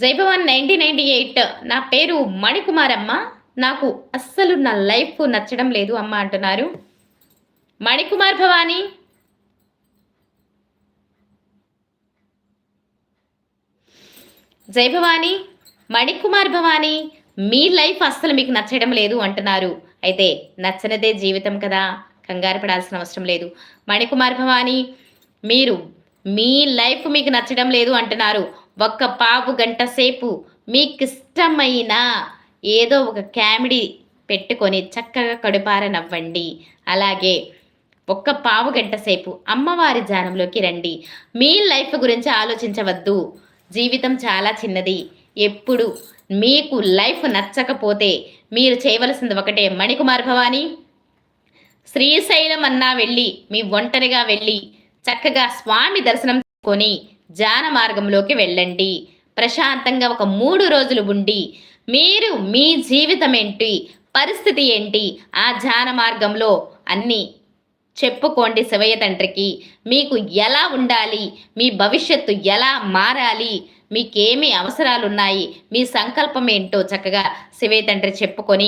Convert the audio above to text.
జైభవన్ 1998 నా పేరు మణికుమారమ్మ. నాకు అస్సలు నా లైఫ్ నచ్చడం లేదు అమ్మ అంటున్నారు. మణికుమార్ భవాని. జైభవాని, మణికుమార్ భవాని, మీ లైఫ్ అస్సలు మీకు నచ్చడం లేదు అంటున్నారు. అయితే నచ్చనిదే జీవితం కదా! కంగారు పడాల్సిన అవసరం లేదు. మణికుమార్ భవాని, మీరు మీ లైఫ్ మీకు నచ్చడం లేదు అంటున్నారు. ఒక్క పావు గంట సేపు మీకిష్టమైన ఏదో ఒక కామెడీ పెట్టుకొని చక్కగా కడుపార నవ్వండి. అలాగే ఒక్క పావు గంట సేపు అమ్మవారి ధ్యానంలోకి రండి. మీ లైఫ్ గురించి ఆలోచించవద్దు. జీవితం చాలా చిన్నది. ఎప్పుడు మీకు లైఫ్ నచ్చకపోతే మీరు చేయవలసింది ఒకటే మణికుమార్ భవాని, శ్రీశైలం అన్నా వెళ్ళి మీ ఒంటరిగా వెళ్ళి చక్కగా స్వామి దర్శనం చేసుకొని ధ్యాన మార్గంలోకి వెళ్ళండి. ప్రశాంతంగా ఒక 3 రోజులు ఉండి మీరు మీ జీవితం ఏంటి, పరిస్థితి ఏంటి, ఆ ధ్యాన మార్గంలో అన్నీ చెప్పుకోండి శివయ్య తండ్రికి. మీకు ఎలా ఉండాలి, మీ భవిష్యత్తు ఎలా మారాలి, మీకేమి అవసరాలున్నాయి, మీ సంకల్పం ఏంటో చక్కగా శివయ్య తండ్రి చెప్పుకొని